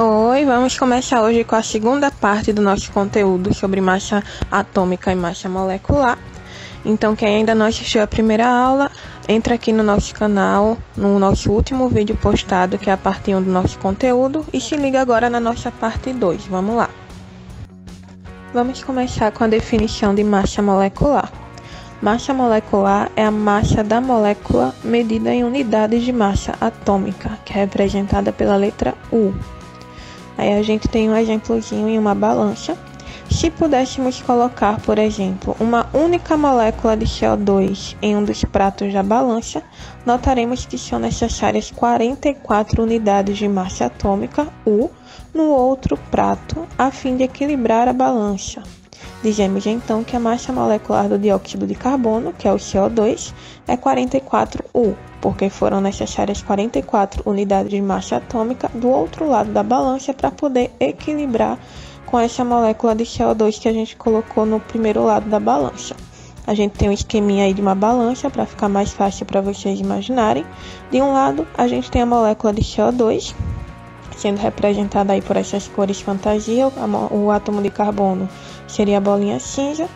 Oi, vamos começar hoje com a segunda parte do nosso conteúdo sobre massa atômica e massa molecular. Então, quem ainda não assistiu a primeira aula, entra aqui no nosso canal, no nosso último vídeo postado, que é a parte 1 do nosso conteúdo, e se liga agora na nossa parte 2. Vamos lá. Vamos começar com a definição de massa molecular. Massa molecular é a massa da molécula medida em unidades de massa atômica, que é representada pela letra U. Aí a gente tem um exemplozinho em uma balança. Se pudéssemos colocar, por exemplo, uma única molécula de CO2 em um dos pratos da balança, notaremos que são necessárias 44 unidades de massa atômica, U, no outro prato, a fim de equilibrar a balança. Dizemos então que a massa molecular do dióxido de carbono, que é o CO2, é 44U, porque foram necessárias 44 unidades de massa atômica do outro lado da balança para poder equilibrar com essa molécula de CO2 que a gente colocou no primeiro lado da balança. A gente tem um esqueminha aí de uma balança para ficar mais fácil para vocês imaginarem. De um lado, a gente tem a molécula de CO2, sendo representada aí por essas cores fantasia. O átomo de carbono seria a bolinha cinza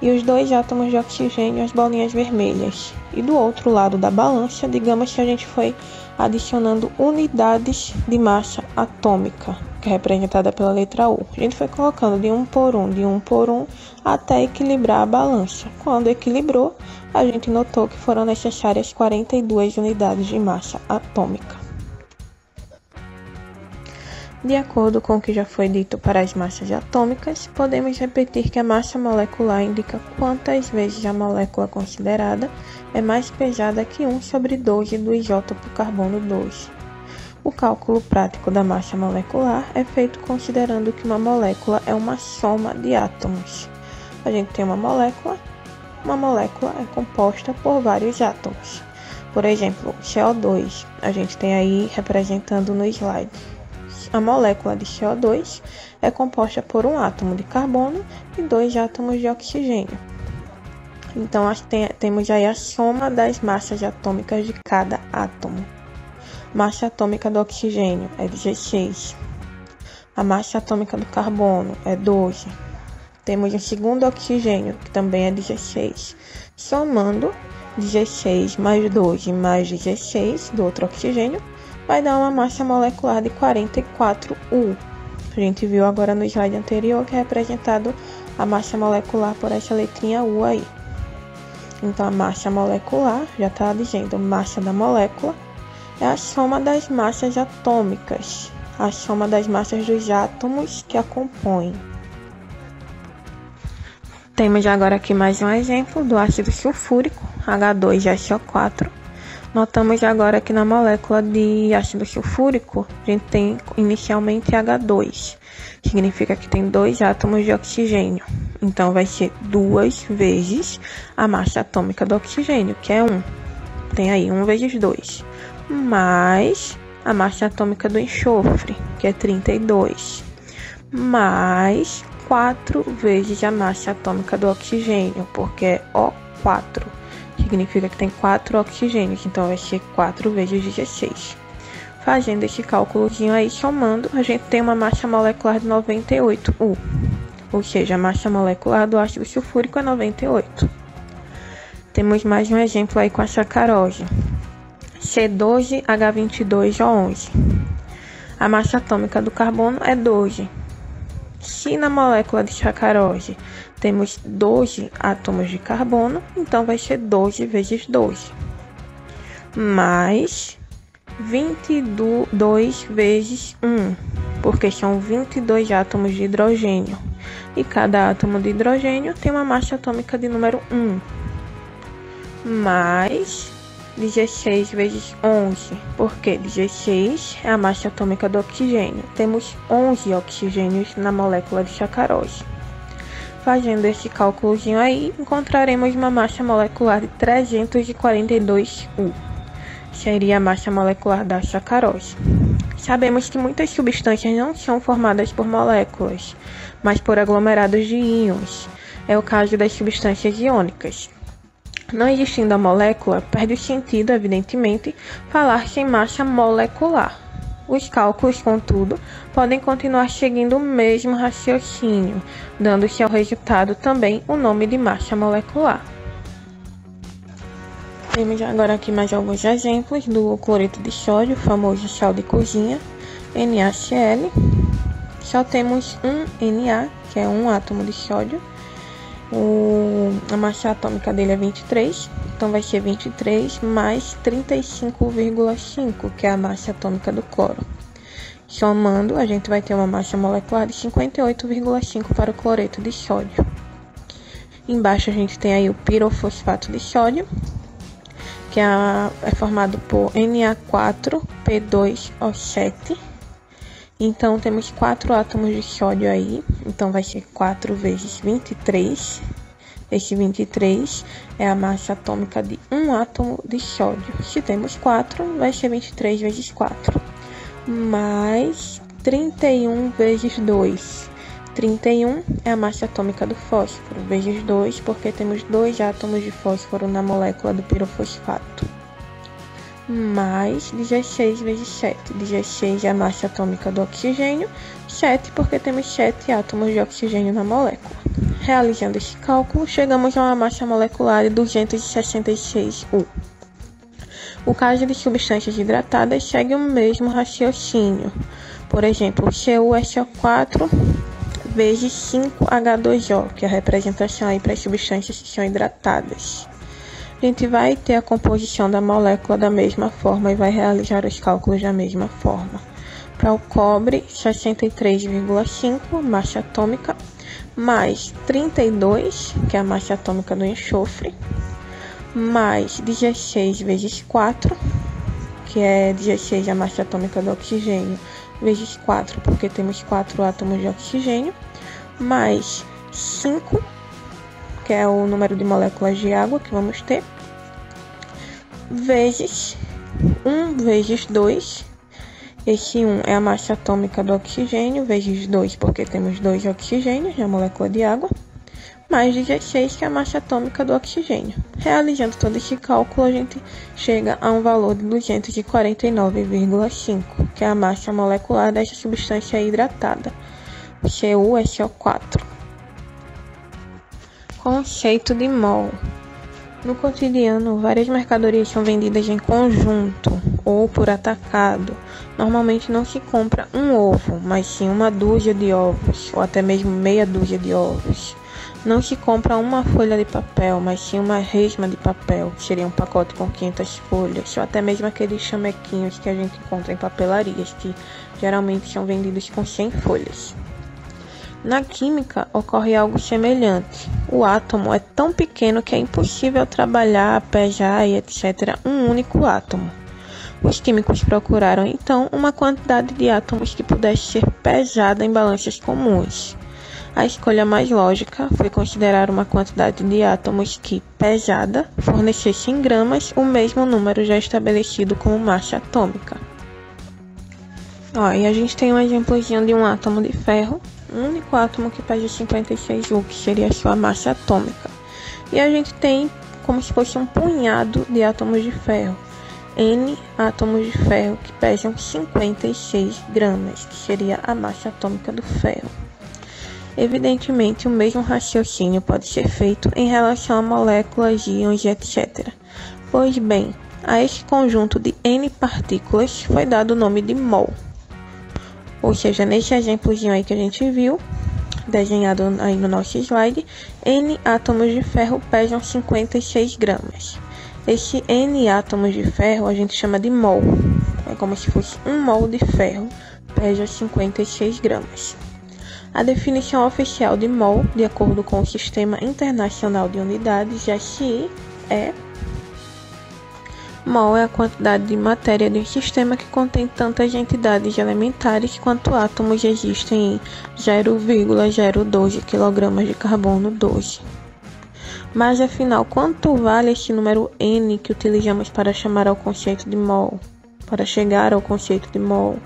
e os dois átomos de oxigênio as bolinhas vermelhas. E do outro lado da balança, digamos que a gente foi adicionando unidades de massa atômica, que é representada pela letra U. A gente foi colocando de um por um, até equilibrar a balança. Quando equilibrou, a gente notou que foram necessárias 42 unidades de massa atômica. De acordo com o que já foi dito para as massas atômicas, podemos repetir que a massa molecular indica quantas vezes a molécula considerada é mais pesada que 1/12 do isótopo carbono 12. O cálculo prático da massa molecular é feito considerando que uma molécula é uma soma de átomos. A gente tem uma molécula é composta por vários átomos. Por exemplo, CO2, a gente tem aí representando no slide. A molécula de CO2 é composta por um átomo de carbono e 2 átomos de oxigênio. Então, temos aí a soma das massas atômicas de cada átomo. Massa atômica do oxigênio é 16. A massa atômica do carbono é 12. Temos o segundo oxigênio, que também é 16. Somando 16 mais 12 mais 16 do outro oxigênio, vai dar uma massa molecular de 44U. A gente viu agora no slide anterior que é representado a massa molecular por essa letrinha U aí. Então a massa molecular, já está dizendo, massa da molécula, é a soma das massas atômicas, a soma das massas dos átomos que a compõem. Temos agora aqui mais um exemplo do ácido sulfúrico, H2SO4. Notamos agora que na molécula de ácido sulfúrico, a gente tem inicialmente H2. Significa que tem 2 átomos de oxigênio. Então, vai ser 2 vezes a massa atômica do oxigênio, que é 1. Tem aí 1 vezes 2. Mais a massa atômica do enxofre, que é 32. Mais 4 vezes a massa atômica do oxigênio, porque é O4. Significa que tem 4 oxigênios, então vai ser 4 vezes 16. Fazendo esse cálculozinho aí, somando, a gente tem uma massa molecular de 98U. Ou seja, a massa molecular do ácido sulfúrico é 98. Temos mais um exemplo aí com a sacarose. C12H22O11. A massa atômica do carbono é 12. Se na molécula de sacarose temos 12 átomos de carbono, então vai ser 12 vezes 12. Mais 22 vezes 1, porque são 22 átomos de hidrogênio. E cada átomo de hidrogênio tem uma massa atômica de número 1. Mais 16 vezes 11, porque 16 é a massa atômica do oxigênio. Temos 11 oxigênios na molécula de sacarose. Fazendo esse cálculozinho aí, encontraremos uma massa molecular de 342U. Seria a massa molecular da sacarose. Sabemos que muitas substâncias não são formadas por moléculas, mas por aglomerados de íons. É o caso das substâncias iônicas. Não existindo a molécula, perde o sentido, evidentemente, falar-se em massa molecular. Os cálculos, contudo, podem continuar seguindo o mesmo raciocínio, dando-se ao resultado também o nome de massa molecular. Temos agora aqui mais alguns exemplos do cloreto de sódio, o famoso sal de cozinha, NaCl. Só temos um Na, que é um átomo de sódio. A massa atômica dele é 23, então vai ser 23 mais 35,5, que é a massa atômica do cloro. Somando, a gente vai ter uma massa molecular de 58,5 para o cloreto de sódio. Embaixo a gente tem aí o pirofosfato de sódio, que é formado por Na4P2O7. Então, temos 4 átomos de sódio aí, então vai ser 4 vezes 23. Esse 23 é a massa atômica de um átomo de sódio. Se temos 4, vai ser 23 vezes 4. Mais 31 vezes 2. 31 é a massa atômica do fósforo, vezes 2, porque temos 2 átomos de fósforo na molécula do pirofosfato. Mais 16 vezes 7. 16 é a massa atômica do oxigênio, 7 porque temos 7 átomos de oxigênio na molécula. Realizando esse cálculo, chegamos a uma massa molecular de 266 U. O caso de substâncias hidratadas segue o mesmo raciocínio. Por exemplo, Cu é CO4 vezes 5H2O, que é a representação aí para as substâncias que são hidratadas. A gente vai ter a composição da molécula da mesma forma e vai realizar os cálculos da mesma forma. Para o cobre, 63,5, massa atômica, mais 32, que é a massa atômica do enxofre, mais 16 vezes 4, que é 16 a massa atômica do oxigênio, vezes 4, porque temos 4 átomos de oxigênio, mais 5, que é o número de moléculas de água que vamos ter, vezes 1 vezes 2, esse 1 é a massa atômica do oxigênio, vezes 2, porque temos 2 oxigênios na molécula de água, mais 16, que é a massa atômica do oxigênio. Realizando todo esse cálculo, a gente chega a um valor de 249,5, que é a massa molecular dessa substância hidratada. Cu é CO4. Conceito de mol. No cotidiano, várias mercadorias são vendidas em conjunto ou por atacado. Normalmente não se compra um ovo, mas sim uma dúzia de ovos, ou até mesmo meia dúzia de ovos. Não se compra uma folha de papel, mas sim uma resma de papel, que seria um pacote com 500 folhas, ou até mesmo aqueles chamequinhos que a gente encontra em papelarias, que geralmente são vendidos com 100 folhas. Na química, ocorre algo semelhante. O átomo é tão pequeno que é impossível trabalhar, pesar e etc. um único átomo. Os químicos procuraram, então, uma quantidade de átomos que pudesse ser pesada em balanças comuns. A escolha mais lógica foi considerar uma quantidade de átomos que, pesada, fornecesse em gramas o mesmo número já estabelecido como massa atômica. E a gente tem um exemplozinho de um átomo de ferro, um único átomo que pesa 56 U, que seria a sua massa atômica. E a gente tem como se fosse um punhado de átomos de ferro, N átomos de ferro que pesam 56 gramas, que seria a massa atômica do ferro. Evidentemente, o mesmo raciocínio pode ser feito em relação a moléculas, íons e etc. Pois bem, a esse conjunto de N partículas foi dado o nome de mol. Ou seja, nesse exemplozinho aí que a gente viu, desenhado aí no nosso slide, N átomos de ferro pesam 56 gramas. Esse N átomos de ferro a gente chama de mol. É como se fosse um mol de ferro, pesa 56 gramas. A definição oficial de mol, de acordo com o Sistema Internacional de Unidades, SI, é: mol é a quantidade de matéria de um sistema que contém tantas entidades elementares quanto átomos existem em 0,012 kg de carbono 12. Mas afinal, quanto vale esse número N que utilizamos para chamar ao conceito de mol, para chegar ao conceito de mol?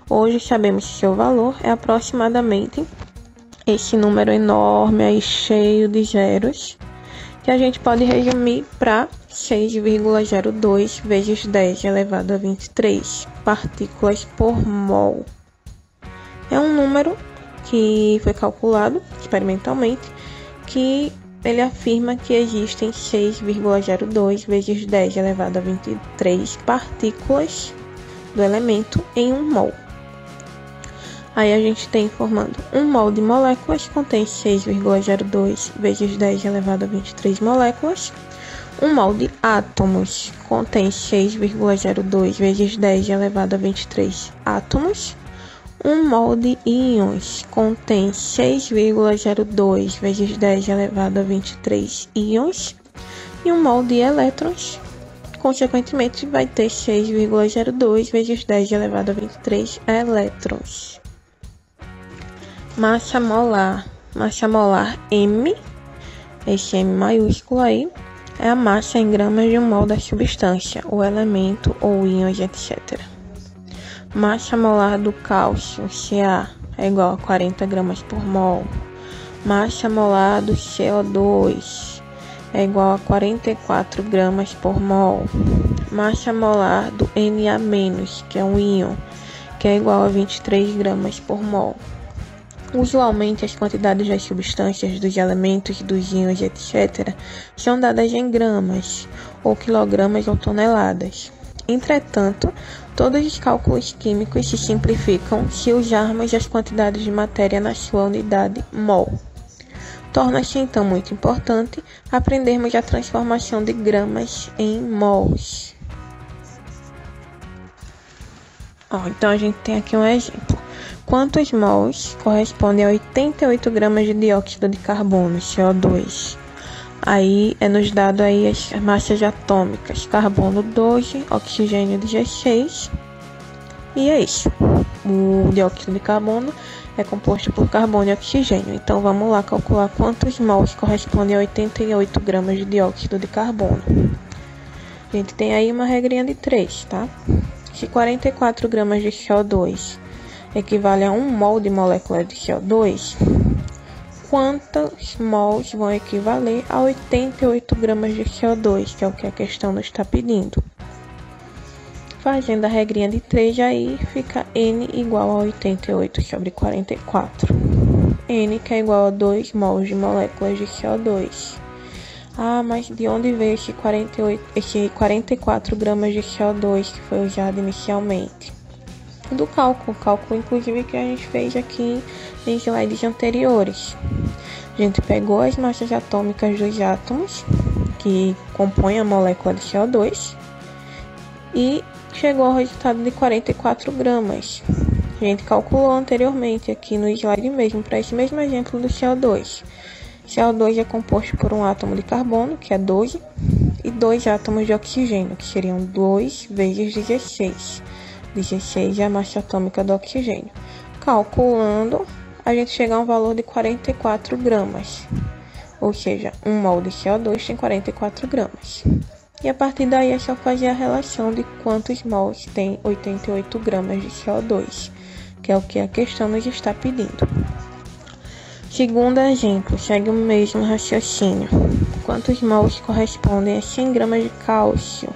Hoje sabemos que seu valor é aproximadamente esse número enorme aí cheio de zeros, que a gente pode resumir para 6,02 vezes 10 elevado a 23 partículas por mol. É um número que foi calculado experimentalmente, que ele afirma que existem 6,02 vezes 10 elevado a 23 partículas do elemento em um mol. Aí a gente tem formando um mol de moléculas contém 6,02 vezes 10 elevado a 23 moléculas. Um mol de átomos contém 6,02 vezes 10 elevado a 23 átomos. Um mol de íons contém 6,02 vezes 10 elevado a 23 íons. E um mol de elétrons, consequentemente, vai ter 6,02 vezes 10 elevado a 23 elétrons. Massa molar M, esse M maiúsculo aí, é a massa em gramas de um mol da substância, o elemento ou íons, etc. Massa molar do cálcio, Ca, é igual a 40 gramas por mol. Massa molar do CO2 é igual a 44 gramas por mol. Massa molar do Na-, que é um íon, que é igual a 23 gramas por mol. Usualmente, as quantidades das substâncias, dos elementos, dos íons, etc., são dadas em gramas, ou quilogramas ou toneladas. Entretanto, todos os cálculos químicos se simplificam se usarmos as quantidades de matéria na sua unidade mol. Torna-se, então, muito importante aprendermos a transformação de gramas em mols. Então, a gente tem aqui um exemplo. Quantos mols correspondem a 88 gramas de dióxido de carbono, CO2? Aí é nos dado aí as massas atômicas, carbono 12, oxigênio 16, e é isso. O dióxido de carbono é composto por carbono e oxigênio. Então vamos lá calcular quantos mols correspondem a 88 gramas de dióxido de carbono. A gente tem aí uma regrinha de 3, tá? Se 44 gramas de CO2 equivale a 1 mol de molécula de CO2, quantos mols vão equivaler a 88 gramas de CO2, que é o que a questão nos está pedindo? Fazendo a regrinha de 3, aí fica N igual a 88 sobre 44. N, que é igual a 2 mols de moléculas de CO2. Ah, mas de onde veio esse 44 gramas de CO2 que foi usado inicialmente? Do cálculo inclusive que a gente fez aqui em slides anteriores. A gente pegou as massas atômicas dos átomos que compõem a molécula de CO2 e chegou ao resultado de 44 gramas. A gente calculou anteriormente aqui no slide mesmo, para esse mesmo exemplo do CO2. CO2 é composto por um átomo de carbono, que é 12, e 2 átomos de oxigênio, que seriam 2 vezes 16. 16 é a massa atômica do oxigênio. Calculando, a gente chega a um valor de 44 gramas. Ou seja, 1 mol de CO2 tem 44 gramas. E a partir daí é só fazer a relação de quantos mols tem 88 gramas de CO2, que é o que a questão nos está pedindo. Segundo exemplo, segue o mesmo raciocínio. Quantos mols correspondem a 100 gramas de cálcio?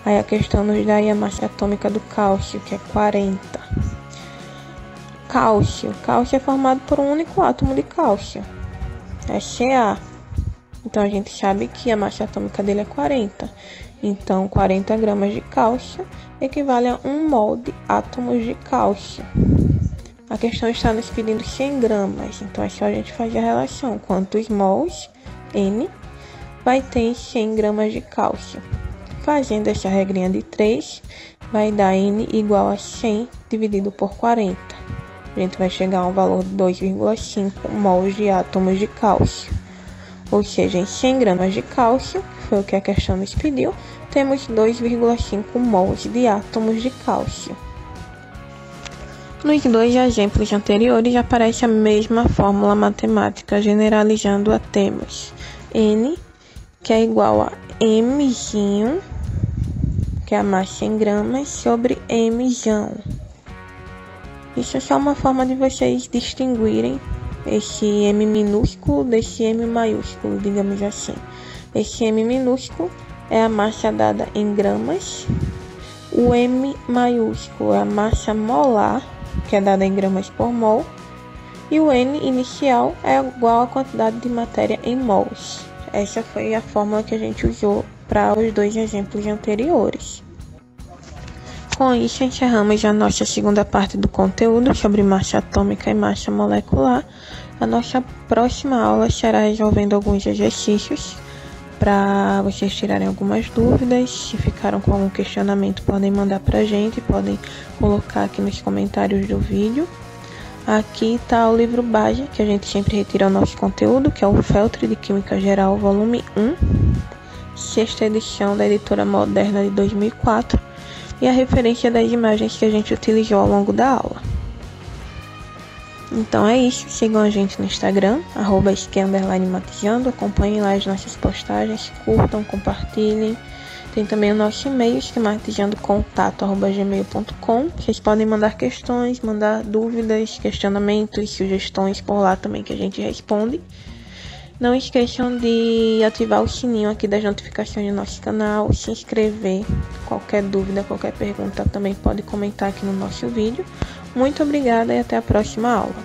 Aí a questão nos dá aí a massa atômica do cálcio, que é 40. Cálcio é formado por um único átomo de cálcio, é Ca. Então a gente sabe que a massa atômica dele é 40. Então 40 gramas de cálcio equivale a 1 mol de átomos de cálcio. A questão está nos pedindo 100 gramas, então é só a gente fazer a relação. Quantos mols, N, vai ter em 100 gramas de cálcio? Fazendo essa regrinha de 3, vai dar N igual a 100 dividido por 40. A gente vai chegar a um valor de 2,5 mols de átomos de cálcio. Ou seja, em 100 gramas de cálcio, que foi o que a questão nos pediu, temos 2,5 mols de átomos de cálcio. Nos dois exemplos anteriores aparece a mesma fórmula matemática, generalizando-a temos N, que é igual a M', que é a massa em gramas, sobre M'. Isso é só uma forma de vocês distinguirem esse M minúsculo desse M maiúsculo, digamos assim. Esse M minúsculo é a massa dada em gramas. O M maiúsculo é a massa molar, que é dada em gramas por mol. E o N inicial é igual à quantidade de matéria em mols. Essa foi a fórmula que a gente usou para os dois exemplos anteriores. Com isso, encerramos a nossa segunda parte do conteúdo sobre massa atômica e massa molecular. A nossa próxima aula será resolvendo alguns exercícios para vocês tirarem algumas dúvidas. Se ficaram com algum questionamento, podem mandar para a gente, podem colocar aqui nos comentários do vídeo. Aqui está o livro base, que a gente sempre retira o nosso conteúdo, que é o Feltri de Química Geral, volume 1, sexta edição da editora Moderna de 2004, e a referência das imagens que a gente utilizou ao longo da aula. Então é isso, sigam a gente no Instagram, @sk_matizando, acompanhem lá as nossas postagens, curtam, compartilhem. Tem também o nosso e-mail, esquematizandocontato@gmail.com. Vocês podem mandar questões, mandar dúvidas, questionamentos, sugestões por lá também que a gente responde. Não esqueçam de ativar o sininho aqui das notificações do nosso canal, se inscrever. Qualquer dúvida, qualquer pergunta também pode comentar aqui no nosso vídeo. Muito obrigada e até a próxima aula.